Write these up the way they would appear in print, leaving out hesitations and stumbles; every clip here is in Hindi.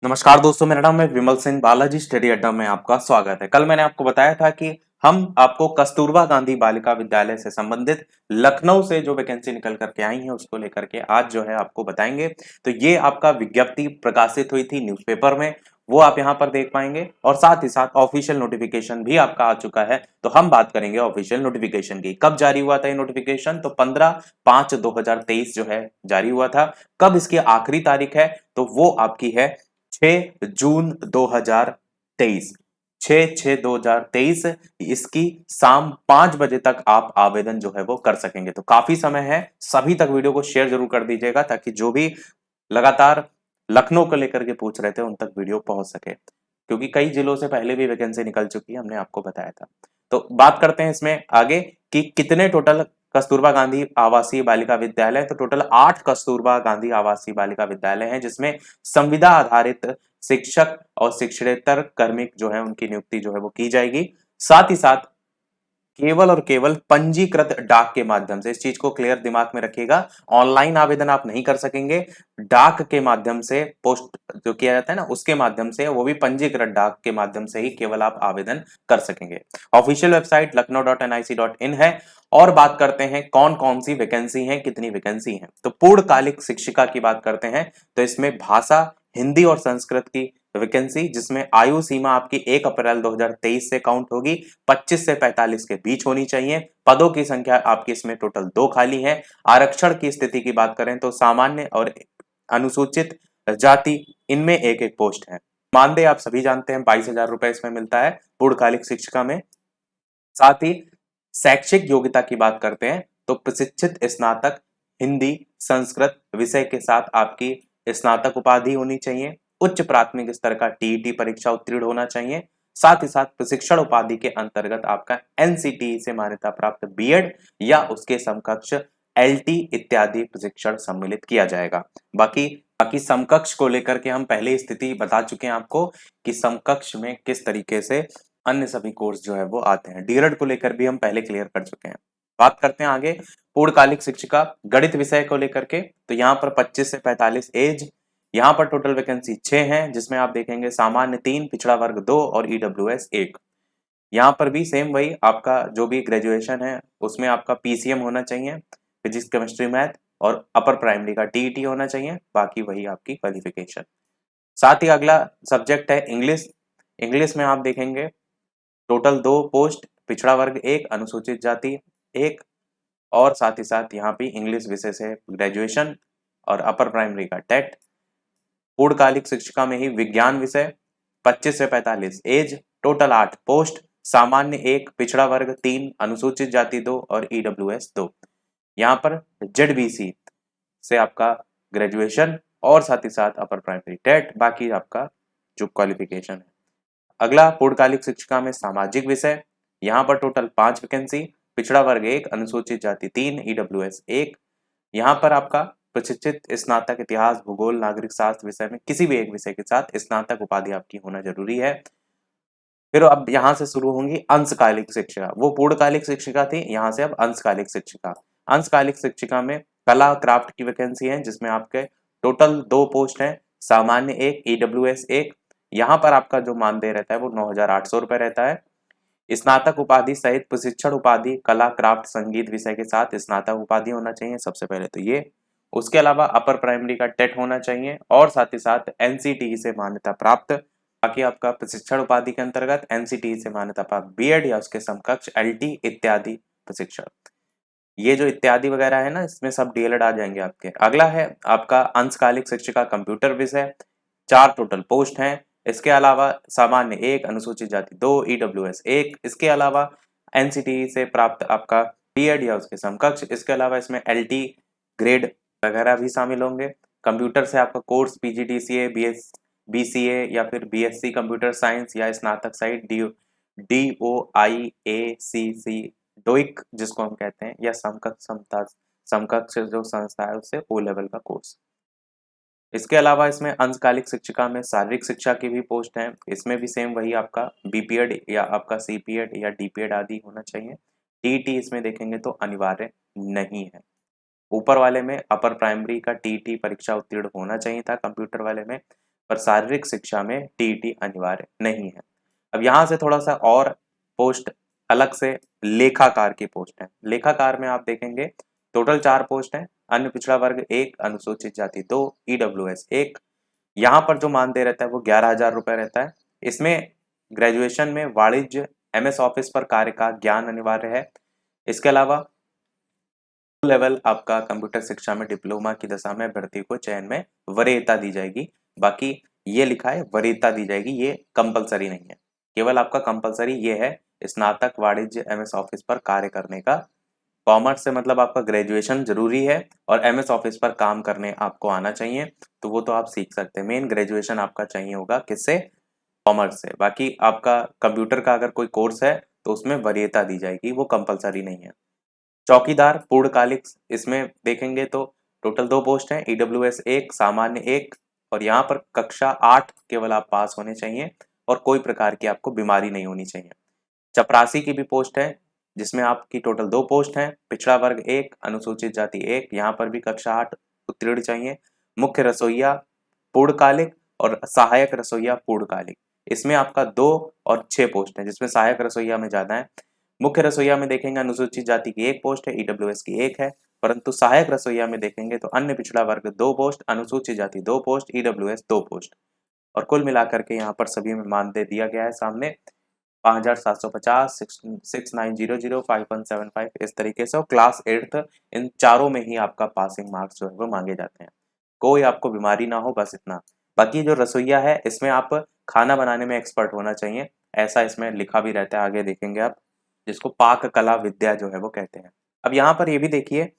नमस्कार दोस्तों, मेरा नाम है विमल सिंह। बालाजी स्टडी अड्डा में आपका स्वागत है। कल मैंने आपको बताया था कि हम आपको कस्तूरबा गांधी बालिका विद्यालय से संबंधित लखनऊ से जो वैकेंसी निकल करके आई है उसको लेकर के आज जो है आपको बताएंगे। तो ये आपका विज्ञप्ति प्रकाशित हुई थी न्यूज़पेपर में, वो आप यहाँ पर देख पाएंगे और साथ ही साथ ऑफिशियल नोटिफिकेशन भी आपका आ चुका है। तो हम बात करेंगे ऑफिशियल नोटिफिकेशन की। कब जारी हुआ था ये नोटिफिकेशन? तो 15/5/2023 जो है जारी हुआ था। कब इसकी आखिरी तारीख है? तो वो आपकी है 6 जून 2023। 6/6/2023 इसकी शाम 5 बजे तक आप आवेदन जो है वो कर सकेंगे। तो काफी समय है, सभी तक वीडियो को शेयर जरूर कर दीजिएगा ताकि जो भी लगातार लखनऊ को लेकर के पूछ रहे थे उन तक वीडियो पहुंच सके, क्योंकि कई जिलों से पहले भी वैकेंसी निकल चुकी है, हमने आपको बताया था। तो बात करते हैं इसमें आगे कि कितने टोटल कस्तूरबा गांधी आवासीय बालिका विद्यालय। तो टोटल 8 कस्तूरबा गांधी आवासीय बालिका विद्यालय हैं, जिसमें संविदा आधारित शिक्षक और शिक्षणेतर कार्मिक जो है उनकी नियुक्ति जो है वो की जाएगी। साथ ही साथ केवल और केवल पंजीकृत डाक के माध्यम से, इस चीज को क्लियर दिमाग में रखिएगा, ऑनलाइन आवेदन आप नहीं कर सकेंगे। डाक के माध्यम से पोस्ट जो किया जाता है ना, उसके माध्यम से, वो भी पंजीकृत डाक के माध्यम से ही केवल आप आवेदन कर सकेंगे। ऑफिशियल वेबसाइट lucknow.nic.in है। और बात करते हैं कौन कौन सी वैकेंसी है, कितनी वैकेंसी है। तो पूर्णकालिक शिक्षिका की बात करते हैं तो इसमें भाषा, हिंदी और संस्कृत की वैकेंसी, जिसमें आयु सीमा आपकी 1 अप्रैल 2023 से काउंट होगी, 25 से 45 के बीच होनी चाहिए। पदों की संख्या आपकी इसमें टोटल 2 खाली है। आरक्षण की स्थिति की बात करें तो सामान्य और अनुसूचित जाति, इनमें एक एक पोस्ट है। मानदेय आप सभी जानते हैं, 22,000 रुपए इसमें मिलता है पूर्णकालिक शिक्षिका में। साथ ही शैक्षिक योग्यता की बात करते हैं तो प्रशिक्षित स्नातक हिंदी संस्कृत विषय के साथ आपकी स्नातक उपाधि होनी चाहिए। उच्च प्राथमिक स्तर का टीईटी परीक्षा उत्तीर्ण होना चाहिए। साथ ही साथ प्रशिक्षण उपाधि के अंतर्गत आपका एनसीटीई से मान्यता प्राप्त बीएड या उसके समकक्ष एलटी इत्यादि प्रशिक्षण सम्मिलित किया जाएगा। बाकी बाकी समकक्ष को लेकर के हम पहले स्थिति बता चुके हैं आपको कि समकक्ष में किस तरीके से अन्य सभी कोर्स जो है वो आते हैं। डीएलएड को लेकर भी हम पहले क्लियर कर चुके हैं। बात करते हैं आगे पूर्णकालिक शिक्षिका गणित विषय को लेकर के। तो यहाँ पर 25 से 45 एज। यहाँ पर टोटल वैकेंसी 6 हैं, जिसमें आप देखेंगे सामान्य 3, पिछड़ा वर्ग 2 और ईडब्ल्यूएस 1। यहाँ पर भी सेम वही, आपका जो भी ग्रेजुएशन है उसमें आपका पीसीएम होना चाहिए, फिजिक्स केमिस्ट्री मैथ, और अपर प्राइमरी का टीईटी होना चाहिए। बाकी वही आपकी क्वालिफिकेशन। साथ ही अगला सब्जेक्ट है इंग्लिश। इंग्लिश में आप देखेंगे टोटल 2 पोस्ट, पिछड़ा वर्ग 1, अनुसूचित जाति 1, और साथ ही साथ यहाँ पे इंग्लिश विषय से ग्रेजुएशन और अपर प्राइमरी का टेट। पूर्णकालिक शिक्षिका में ही विज्ञान विषय, 25 से 45 एज, टोटल 8 पोस्ट, सामान्य 1, पिछड़ा वर्ग 3, अनुसूचित जाति 2 और ईडब्ल्यूएस 2। यहाँ पर जेडबीसी से आपका ग्रेजुएशन और साथ ही साथ अपर प्राइमरी टेट, बाकी आपका जो क्वालिफिकेशन है। अगला पूर्णकालिक शिक्षिका में सामाजिक विषय। यहाँ पर टोटल 5 वैकेंसी, पिछड़ा वर्ग 1, अनुसूचित जाति 3, ईडब्ल्यूएस 1। यहाँ पर आपका प्रशिक्षित स्नातक इतिहास भूगोल नागरिक शास्त्र विषय में किसी भी एक विषय के साथ स्नातक उपाधि आपकी होना जरूरी है। फिर अब यहाँ से शुरू होंगी अंशकालिक शिक्षिका। वो पूर्णकालिक शिक्षिका थी, यहाँ से अब अंशकालिक शिक्षिका। अंशकालिक शिक्षिका में कला क्राफ्ट की वैकेंसी है, जिसमें आपके टोटल 2 पोस्ट हैं, सामान्य 1, ईडब्ल्यूएस 1। यहाँ पर आपका जो मानदेय रहता है वो 9,800 रुपए रहता है। स्नातक उपाधि सहित प्रशिक्षण उपाधि कला क्राफ्ट संगीत विषय के साथ स्नातक उपाधि होना चाहिए, सबसे पहले तो ये। उसके अलावा अपर प्राइमरी का टेट होना चाहिए और साथ ही साथ एनसीटीई से मान्यता प्राप्त। बाकी आपका प्रशिक्षण उपाधि के अंतर्गत एनसीटीई से मान्यता प्राप्त बीएड या उसके समकक्ष एलटी इत्यादि प्रशिक्षण। ये जो इत्यादि वगैरह है ना, इसमें सब डीएलएड आ जाएंगे आपके। अगला है आपका अंशकालिक शिक्षिका कंप्यूटर विषय, 4 टोटल पोस्ट हैं। इसके अलावा सामान्य 1, अनुसूचित जाति 2, ईडब्ल्यूएस 1। इसके अलावा एनसीटीई से प्राप्त आपका बीएड या उसके समकक्ष। इसके अलावा इसमें एलटी ग्रेड वगैरह भी शामिल होंगे। कंप्यूटर से आपका कोर्स पीजीडीसीए, बीसीए या फिर बीएससी कंप्यूटर साइंस या स्नातक साइट डीओआईएसीसी डोइक जिसको हम कहते हैं, या समकक्ष जो संस्था है उससे ओ लेवल का कोर्स। इसके अलावा इसमें अंशकालिक शिक्षिका में शारीरिक शिक्षा की भी पोस्ट है। इसमें भी सेम वही आपका बीपीएड या आपका सीपीएड या डीपीएड आदि होना चाहिए। टीटी इसमें देखेंगे तो अनिवार्य नहीं है। ऊपर वाले में अपर प्राइमरी का टीटी परीक्षा उत्तीर्ण होना चाहिए था, कंप्यूटर वाले में, पर शारीरिक शिक्षा में टीईटी अनिवार्य नहीं है। अब यहाँ से थोड़ा सा और पोस्ट अलग से लेखाकार की पोस्ट है। लेखाकार में आप देखेंगे टोटल 4 पोस्ट है। अन्य पिछड़ा वर्ग 1, अनुसूचित जाति 2, ईडब्ल्यूएस 1। यहाँ पर जो मानदेय रहता है वो 11,000 रुपए रहता है। इसमें ग्रेजुएशन में वाणिज्य एमएस ऑफिस पर कार्य का ज्ञान अनिवार्य है। इसके अलावा लेवल आपका कंप्यूटर शिक्षा में डिप्लोमा की दशा में अभ्यर्थी को चयन में वरीयता दी जाएगी। बाकी ये लिखा है वरीयता दी जाएगी, ये कंपलसरी नहीं है। केवल आपका कंपलसरी ये है स्नातक वाणिज्य एमएस ऑफिस पर कार्य करने का। कॉमर्स से मतलब आपका ग्रेजुएशन जरूरी है और एमएस ऑफिस पर काम करने आपको आना चाहिए, तो वो तो आप सीख सकते हैं। मेन ग्रेजुएशन आपका चाहिए होगा किससे? कॉमर्स से। बाकी आपका कंप्यूटर का अगर कोई कोर्स है तो उसमें वरीयता दी जाएगी, वो कंपलसरी नहीं है। चौकीदार पूर्णकालिक, इसमें देखेंगे तो टोटल 2 पोस्ट हैं, ईडब्ल्यूएस 1, सामान्य 1। और यहाँ पर कक्षा 8 केवल आप पास होने चाहिए और कोई प्रकार की आपको बीमारी नहीं होनी चाहिए। चपरासी की भी पोस्ट है जिसमें आपकी टोटल 2 पोस्ट हैं, पिछड़ा वर्ग 1, अनुसूचित जाति 1। यहाँ पर भी कक्षा 8 उत्तीर्ण चाहिए। मुख्य रसोइया पूर्णकालिक और सहायक रसोइया पूर्णकालिक, इसमें आपका 2 और 6 पोस्ट है, जिसमें सहायक रसोइया में ज्यादा है। मुख्य रसोइया में देखेंगे अनुसूचित जाति की 1 पोस्ट है, ईडब्ल्यूएस की 1 है। परंतु सहायक रसोइया में देखेंगे तो अन्य पिछड़ा वर्ग 2 पोस्ट, अनुसूचित जाति 2 पोस्ट, ईडब्ल्यूएस 2 पोस्ट। और कुल मिलाकर के यहाँ पर सभी में मानदेय दिया गया है सामने 5,750, 6900, 5175 इस तरीके से। और क्लास 8th इन चारों में ही आपका पासिंग मार्क्स जो है वो मांगे जाते हैं। कोई आपको बीमारी ना हो, बस इतना। बाकी जो रसोइया है इसमें आप खाना बनाने में एक्सपर्ट होना चाहिए, ऐसा इसमें लिखा भी रहता है, आगे देखेंगे आप, जिसको पाक कला विद्या जो है वो कहते हैं। अब यहाँ पर ये भी देखिए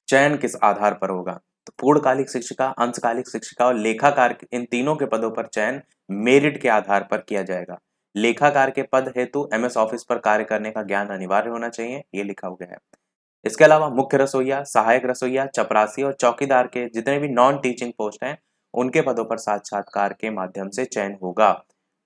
चयन किस आधार पर होगा। तो पूर्णकालिक शिक्षिका, अंशकालिक शिक्षिका और लेखाकार, इन तीनों के पदों पर चयन मेरिट के आधार पर किया जाएगा। लेखाकार के पद हेतु एमएस ऑफिस पर कार्य करने का ज्ञान अनिवार्य होना चाहिए, ये लिखा हुआ है। इसके अलावा मुख्य रसोइया, सहायक रसोइया, चपरासी और चौकीदार के जितने भी नॉन टीचिंग पोस्ट हैं उनके पदों पर साक्षात्कार के माध्यम से चयन होगा।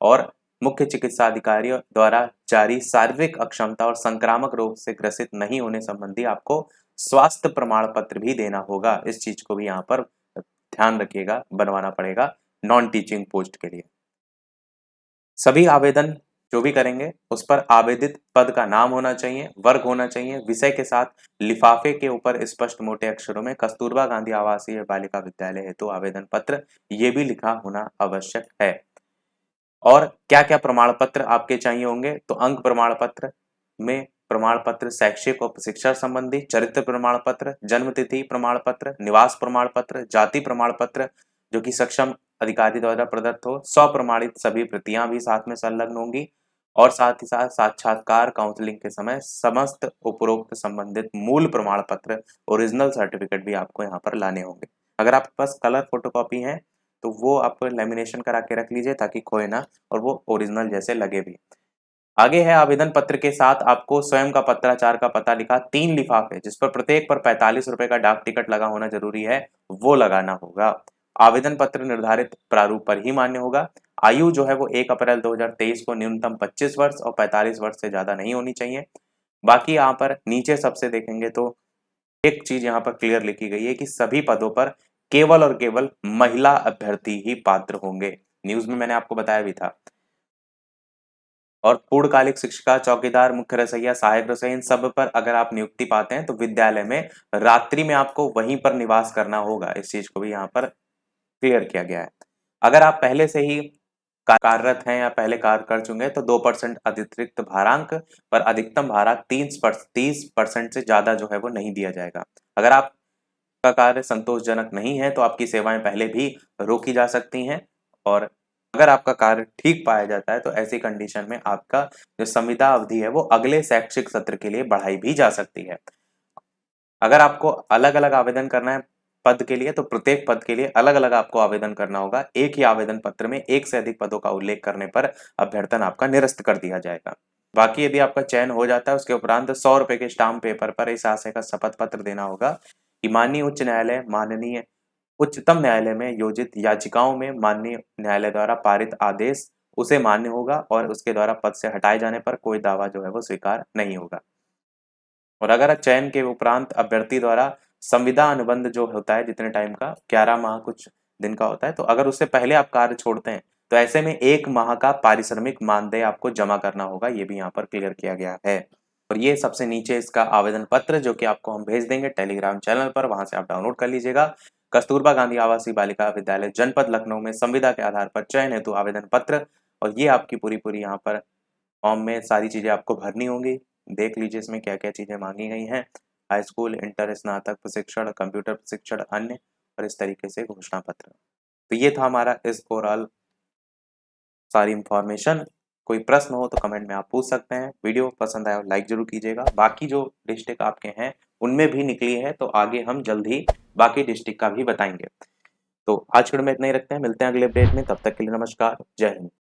और मुख्य चिकित्सा अधिकारी द्वारा जारी शारीरिक अक्षमता और संक्रामक रोग से ग्रसित नहीं होने संबंधी आपको स्वास्थ्य प्रमाण पत्र भी देना होगा। इस चीज को भी यहाँ पर ध्यान रखिएगा, बनवाना पड़ेगा नॉन टीचिंग पोस्ट के लिए। सभी आवेदन जो भी करेंगे उस पर आवेदित पद का नाम होना चाहिए, वर्ग होना चाहिए, विषय के साथ लिफाफे के ऊपर स्पष्ट मोटे अक्षरों में कस्तूरबा गांधी आवासीय बालिका विद्यालय हेतु आवेदन पत्र, ये भी लिखा होना आवश्यक है। और क्या क्या प्रमाण पत्र आपके चाहिए होंगे? तो अंक प्रमाण पत्र में प्रमाण पत्र शैक्षिक और शिक्षा संबंधी, चरित्र प्रमाण पत्र, जन्म तिथि प्रमाण पत्र, निवास प्रमाण पत्र, जाति प्रमाण पत्र जो कि सक्षम अधिकारी द्वारा प्रदत्त हो, स्वप्रमाणित सभी प्रतियां भी साथ में संलग्न होंगी। और साथ ही साथ साक्षात्कार काउंसलिंग के समय समस्त उपरोक्त संबंधित मूल प्रमाण पत्र, ओरिजिनल सर्टिफिकेट भी आपको यहाँ पर लाने होंगे। अगर आपके पास कलर फोटोकॉपी है तो वो आप लेमिनेशन करा के रख लीजिए ताकि खोए ना और वो ओरिजिनल जैसे लगे भी। आगे है आवेदन पत्र के साथ आपको स्वयं का पत्राचार का पता लिखा 3 लिफाफे, जिस पर प्रत्येक पर 45 रुपए का डाक टिकट लगा होना जरूरी है, वो लगाना होगा। आवेदन पत्र निर्धारित प्रारूप पर ही मान्य होगा। आयु जो है वो 1 अप्रैल 2023 को न्यूनतम 25 वर्ष और 45 वर्ष से ज्यादा नहीं होनी चाहिए। बाकी यहाँ पर नीचे सबसे देखेंगे तो एक चीज यहाँ पर क्लियर लिखी गई है कि सभी पदों पर केवल और केवल महिला अभ्यर्थी ही पात्र होंगे। न्यूज में मैंने आपको बताया भी था। और पूर्णकालिक शिक्षिका, चौकीदार, मुख्य रसोइया, सहायक रसोइया, इन सब पर अगर आप नियुक्ति पाते हैं तो विद्यालय में रात्रि में आपको वहीं पर निवास करना होगा। इस चीज को भी यहाँ पर क्लियर किया गया है। अगर आप पहले से ही कार्यरत हैं या पहले कार्य कर चुके हैं तो 2% अतिरिक्त भारांक पर अधिकतम भाड़ा 30% से ज्यादा जो है वो नहीं दिया जाएगा। अगर आपका कार्य संतोषजनक नहीं है तो आपकी सेवाएं पहले भी रोकी जा सकती हैं। और अगर आपका कार्य ठीक पाया जाता है तो ऐसी कंडीशन में आपका जो संविदा अवधि है वो अगले शैक्षिक सत्र के लिए बढ़ाई भी जा सकती है। अगर आपको अलग अलग आवेदन करना है पद के लिए तो प्रत्येक पद के लिए अलग अलग आपको आवेदन करना होगा। एक ही आवेदन पत्र में एक से अधिक पदों का उल्लेख करने पर अभ्यर्थन आपका निरस्त कर दिया जाएगा। बाकी यदि आपका चयन हो जाता है उसके उपरांत 100 रुपए के स्टाम्प पेपर पर इस आशय का शपथ पत्र देना होगा कि माननीय उच्च न्यायालय, माननीय उच्चतम न्यायालय में योजित याचिकाओं में माननीय न्यायालय द्वारा पारित आदेश उसे मान्य होगा और उसके द्वारा पद से हटाए जाने पर कोई दावा जो है वो स्वीकार नहीं होगा। और अगर चयन के उपरांत अभ्यर्थी द्वारा संविदा अनुबंध जो होता है जितने टाइम का 11 माह कुछ दिन का होता है, तो अगर उससे पहले आप कार्य छोड़ते हैं तो ऐसे में 1 माह का पारिश्रमिक मानदेय आपको जमा करना होगा, ये भी यहाँ पर क्लियर किया गया है। और ये सबसे नीचे इसका आवेदन पत्र जो कि आपको हम भेज देंगे टेलीग्राम चैनल पर, वहां से आप डाउनलोड कर लीजिएगा। कस्तूरबा गांधी आवासीय बालिका विद्यालय जनपद लखनऊ में संविदा के आधार पर चयन हेतु आवेदन पत्र, और ये आपकी पूरी यहाँ पर फॉर्म में सारी चीजें आपको भरनी होंगी। देख लीजिए इसमें क्या क्या चीजें मांगी गई हैं, हाई स्कूल, इंटर, स्नातक प्रशिक्षण, कंप्यूटर प्रशिक्षण, अन्य, और इस तरीके से घोषणा पत्र। तो ये था हमारा इस ओवरऑल सारी इंफॉर्मेशन। कोई प्रश्न हो तो कमेंट में आप पूछ सकते हैं। वीडियो पसंद आया लाइक जरूर कीजिएगा। बाकी जो डिस्ट्रिक्ट आपके हैं उनमें भी निकली है, तो आगे हम जल्द ही बाकी डिस्ट्रिक्ट का भी बताएंगे। तो आज के वीडियो में इतना ही रखते हैं, मिलते हैं अगले अपडेट में, तब तक के लिए नमस्कार, जय हिंद।